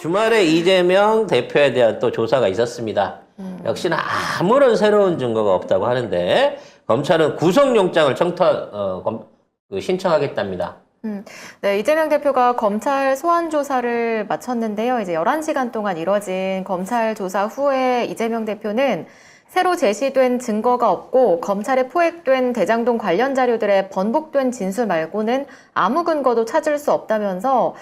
주말에 이재명 대표에 대한 또 조사가 있었습니다. 역시나 아무런 새로운 증거가 없다고 하는데 검찰은 구속영장을 신청하겠답니다. 네, 이재명 대표가 검찰 소환 조사를 마쳤는데요. 이제 11시간 동안 이뤄진 검찰 조사 후에 이재명 대표는 새로 제시된 증거가 없고 검찰에 포획된 대장동 관련 자료들의 번복된 진술 말고는 아무 근거도 찾을 수 없다면서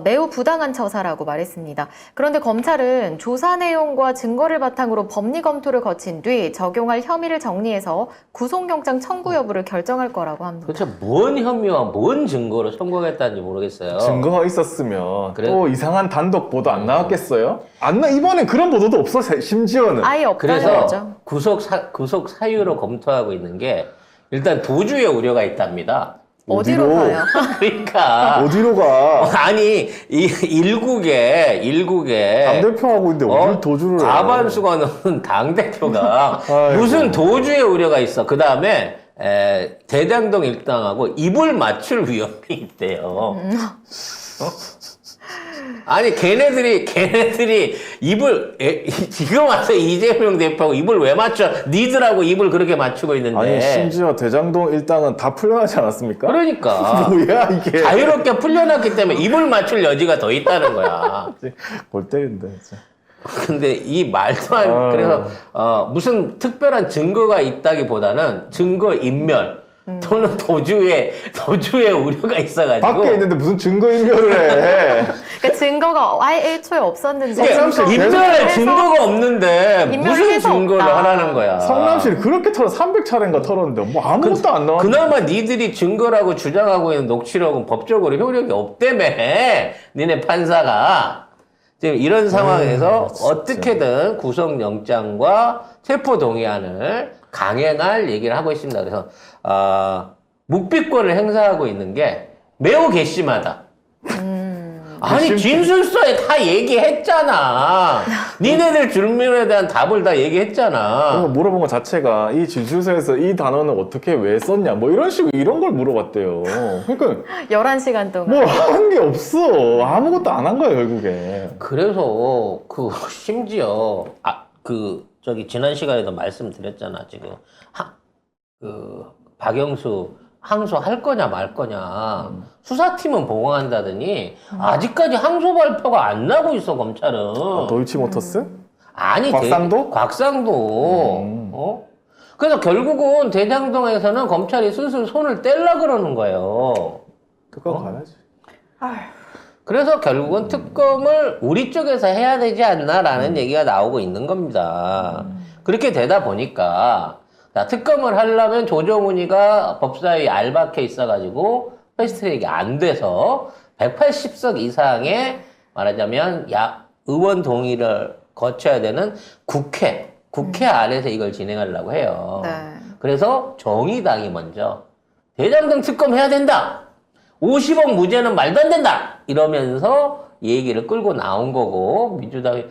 매우 부당한 처사라고 말했습니다. 그런데 검찰은 조사 내용과 증거를 바탕으로 법리 검토를 거친 뒤 적용할 혐의를 정리해서 구속영장 청구 여부를 결정할 거라고 합니다. 도대체 뭔 혐의와 뭔 증거로 청구하겠다는지 모르겠어요. 증거가 있었으면 그래? 또 이상한 단독 보도 안 나왔겠어요? 이번엔 그런 보도도 없어, 심지어는. 아예 없다는 그래서 거죠. 구속 사유로 검토하고 있는 게 일단 도주의 우려가 있답니다. 어디로 어디로? 가요? 그러니까 어디로 가? 아니 이 일국에 당대표하고 있는데 어딜 도주를 해? 과반수가 넘는 당 대표가 아이고. 무슨 도주의 우려가 있어? 그 다음에 대장동 일당하고 입을 맞출 위험이 있대요. 아니 걔네들이 입을 지금 와서 이재명 대표하고 입을 왜 맞춰? 니들하고 입을 그렇게 맞추고 있는데. 아니, 심지어 대장동 일당은 다 풀려나지 않았습니까? 그러니까 뭐야, 이게. 자유롭게 풀려났기 때문에 입을 맞출 여지가 더 있다는 거야. 골 때린다, 진짜. 근데 이 말도 안 그래서 무슨 특별한 증거가 있다기보다는 증거 인멸 또는 도주의 우려가 있어가지고 밖에 있는데 무슨 증거인멸을 해. 그러니까 증거가 아예 애초에 없었는데 성남시 인멸의 증거가 없는데 인멸을 무슨 해서 증거를 없다. 하라는 거야. 성남시를 그렇게 300차례인가 털었는데 뭐 아무것도 안 나왔는데. 그나마 니들이 증거라고 주장하고 있는 녹취록은 법적으로 효력이 없다며. 니네 판사가. 지금 이런 상황에서 진짜. 어떻게든 구속영장과 체포동의안을 강행할 얘기를 하고 있습니다. 그래서 묵비권을 행사하고 있는 게 매우 괘씸하다. 아니 진술서에 다 얘기했잖아. 니네들 질문에 대한 답을 다 얘기했잖아. 물어본 것 자체가 이 진술서에서 이 단어는 어떻게 왜 썼냐 뭐 이런 식으로 이런 걸 물어봤대요. 그러니까 11시간 동안. 뭐 한 게 없어. 아무것도 안 한 거야 결국에. 그래서 심지어 지난 시간에도 말씀드렸잖아. 지금 박영수 항소할 거냐 말 거냐 수사팀은 보고한다더니 아직까지 항소 발표가 안 나고 있어 검찰은. 도이치모터스? 아니 곽상도? 곽상도. 그래서 결국은 대장동에서는 검찰이 슬슬 손을 떼려 그러는 거예요. 특검 가야지. 그래서 결국은 특검을 우리 쪽에서 해야 되지 않나라는 얘기가 나오고 있는 겁니다. 그렇게 되다 보니까 자, 특검을 하려면 조정훈이가 법사위 알박해 있어가지고 패스트트랙이 안 돼서 180석 이상의 말하자면 의원 동의를 거쳐야 되는 국회 안에서 이걸 진행하려고 해요. 네. 그래서 정의당이 먼저 대장동 특검 해야 된다. 50억 무죄는 말도 안 된다. 이러면서 얘기를 끌고 나온 거고 민주당이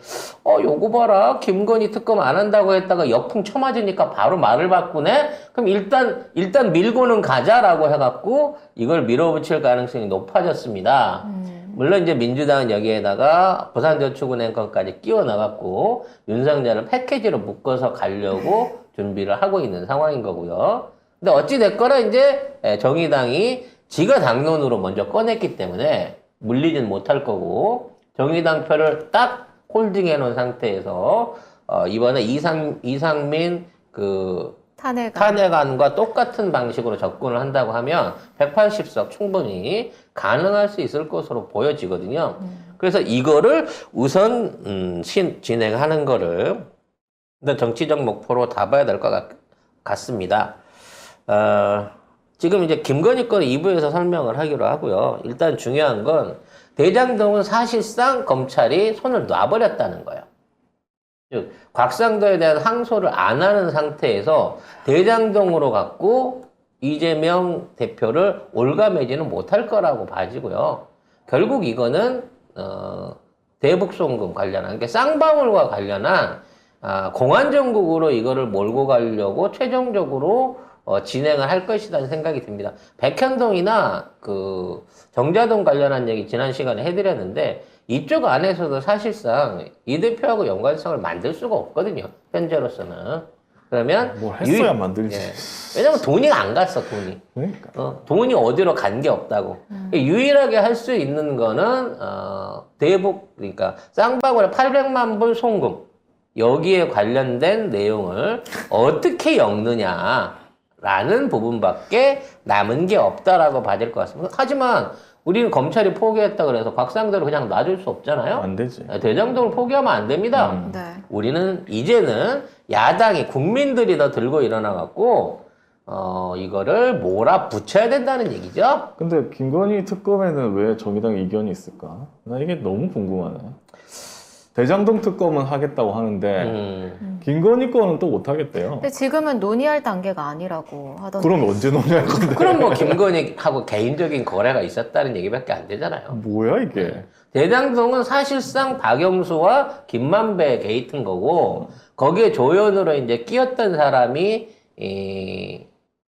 요거 봐라 김건희 특검 안 한다고 했다가 역풍 쳐맞으니까 바로 말을 바꾸네. 그럼 일단 밀고는 가자라고 해갖고 이걸 밀어붙일 가능성이 높아졌습니다. 물론 이제 민주당은 여기에다가 부산저축은행 것까지 끼워 넣어갖고 윤석열을 패키지로 묶어서 가려고 준비를 하고 있는 상황인 거고요. 근데 어찌 됐거나 이제 정의당이 지가 당론으로 먼저 꺼냈기 때문에 물리진 못할 거고 정의당 표를 딱 홀딩해 놓은 상태에서 이번에 이상민 탄핵안과 똑같은 방식으로 접근을 한다고 하면 180석 충분히 가능할 수 있을 것으로 보여지거든요. 그래서 이거를 우선 진행하는 거를 정치적 목표로 잡아야 될 것 같습니다. 지금 이제 김건희 건 2부에서 설명을 하기로 하고요. 일단 중요한 건 대장동은 사실상 검찰이 손을 놔버렸다는 거예요. 즉 곽상도에 대한 항소를 안 하는 상태에서 대장동으로 갖고 이재명 대표를 올가매지는 못할 거라고 봐지고요. 결국 이거는 대북송금 관련한 그러니까 쌍방울과 관련한 공안정국으로 이거를 몰고 가려고 최종적으로 진행을 할 것이라는 생각이 듭니다. 백현동이나 정자동 관련한 얘기 지난 시간에 해드렸는데 이쪽 안에서도 사실상 이 대표하고 연관성을 만들 수가 없거든요. 현재로서는. 그러면 뭘 했어야 만들지. 왜냐면 돈이 안 갔어, 돈이. 그러니까. 돈이 어디로 간 게 없다고. 유일하게 할 수 있는 거는 대북, 그러니까 쌍방울의 800만 불 송금, 여기에 관련된 내용을 어떻게 엮느냐라는 부분밖에 남은 게 없다라고 봐야 될 것 같습니다. 하지만 우리는 검찰이 포기했다 그래서 곽상도를 그냥 놔줄 수 없잖아요. 안 되지. 대장동을 포기하면 안 됩니다. 네. 우리는 이제는 야당이 국민들이 더 들고 일어나갖고 이거를 몰아붙여야 된다는 얘기죠. 근데 김건희 특검에는 왜 정의당 이견이 있을까? 나 이게 너무 궁금하네. 대장동 특검은 하겠다고 하는데 김건희 거는 또 못 하겠대요. 근데 지금은 논의할 단계가 아니라고 하던데. 그럼 언제 논의할 건데? 그럼 뭐 김건희하고 개인적인 거래가 있었다는 얘기밖에 안 되잖아요. 뭐야 이게? 대장동은 사실상 박영수와 김만배 게이트인 거고 거기에 조연으로 이제 끼었던 사람이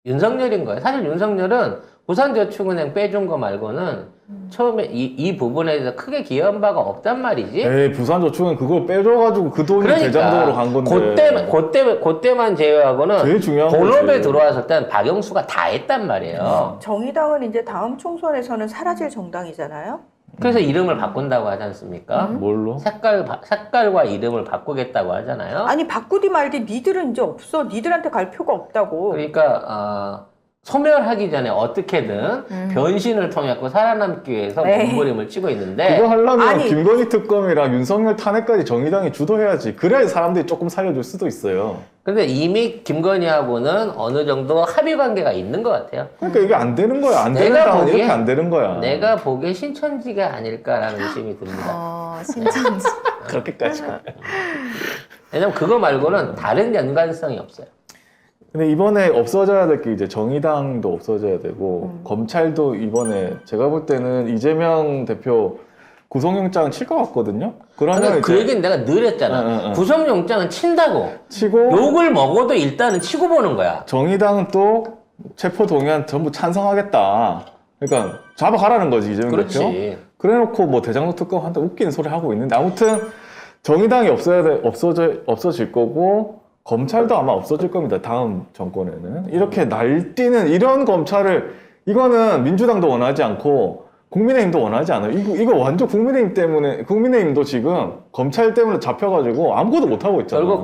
윤석열인 거예요. 사실 윤석열은 부산저축은행 빼준 거 말고는 처음에 이 부분에 대해서 크게 기여한 바가 없단 말이지. 에이 부산저축은 그걸 빼줘가지고 그 돈이 그러니까 대장동으로 간 건데. 그때만 제외하고는 제일 중요한 본업에 거지. 들어왔을 때는 박영수가 다 했단 말이에요. 정의당은 이제 다음 총선에서는 사라질 정당이잖아요. 그래서 이름을 바꾼다고 하지 않습니까? 뭘로? 색깔과 이름을 바꾸겠다고 하잖아요. 아니 바꾸디 말디 니들은 이제 없어. 니들한테 갈 표가 없다고. 그러니까 소멸하기 전에 어떻게든 변신을 통해 살아남기 위해서 네. 몸부림을 치고 있는데 그거 하려면 아니. 김건희 특검이랑 윤석열 탄핵까지 정의당이 주도해야지. 그래야 사람들이 조금 살려줄 수도 있어요. 근데 이미 김건희하고는 어느 정도 합의 관계가 있는 것 같아요. 그러니까 이게 안 되는 거야. 안 되는 내가 당은 보기엔 이렇게 안 되는 거야. 내가 보기에 신천지가 아닐까라는 의심이 듭니다. 신천지. 그렇게까지. 왜냐면 그거 말고는 다른 연관성이 없어요. 근데 이번에 없어져야 될 게 이제 정의당도 없어져야 되고 검찰도 이번에 제가 볼 때는 이재명 대표 구속영장 칠 것 같거든요. 그러면 그 이제 얘기는 내가 늘 했잖아. 응. 구속영장은 친다고. 치고 욕을 먹어도 일단은 치고 보는 거야. 정의당은 또 체포 동의안 전부 찬성하겠다. 그러니까 잡아가라는 거지 이재명 대표. 그렇지. 그래놓고 뭐 대장동 특검 한다 웃기는 소리 하고 있는데 아무튼 정의당이 없어질 거고 검찰도 아마 없어질 겁니다. 다음 정권에는 이렇게 날뛰는 이런 검찰을 이거는 민주당도 원하지 않고 국민의힘도 원하지 않아요. 이거 완전 국민의힘 때문에 국민의힘도 지금 검찰 때문에 잡혀가지고 아무것도 못 하고 있잖아요. 결국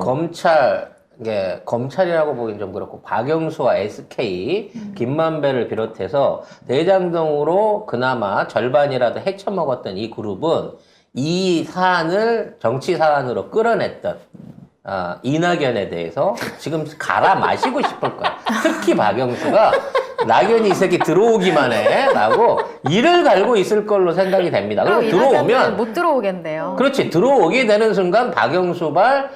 검찰이라고 보기엔 좀 그렇고 박영수와 SK, 김만배를 비롯해서 대장동으로 그나마 절반이라도 헤쳐먹었던 이 그룹은 이 사안을 정치 사안으로 끌어냈던 이낙연에 대해서 지금 갈아 마시고 싶을 거야. 특히 박영수가 낙연이 이 새끼 들어오기만 해 라고 이를 갈고 있을 걸로 생각이 됩니다. 그리고 들어오면 못 들어오겠네요. 그렇지. 들어오게 되는 순간 박영수발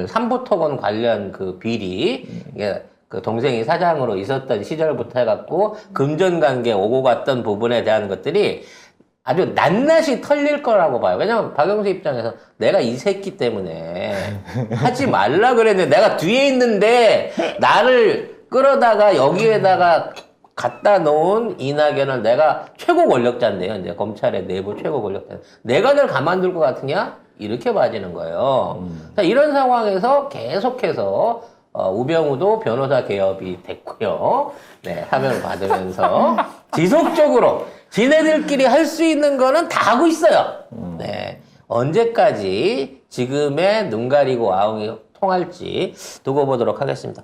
삼부토건 관련 그 비리 이게 그 동생이 사장으로 있었던 시절부터 해갖고 금전관계 오고 갔던 부분에 대한 것들이 아주 낱낱이 털릴 거라고 봐요. 왜냐면 박영수 입장에서 내가 이 새끼 때문에 하지 말라 그랬는데 내가 뒤에 있는데 나를 끌어다가 여기에다가 갖다 놓은 이낙연을 내가 최고 권력자인데요. 이제 검찰의 내부 최고 권력자. 내가 널 가만둘 것 같으냐? 이렇게 봐지는 거예요. 자, 이런 상황에서 계속해서 우병우도 변호사 개업이 됐고요. 네, 사면을 받으면서 지속적으로 지네들끼리 할 수 있는 거는 다 하고 있어요. 네. 언제까지 지금의 눈 가리고 아웅이 통할지 두고 보도록 하겠습니다.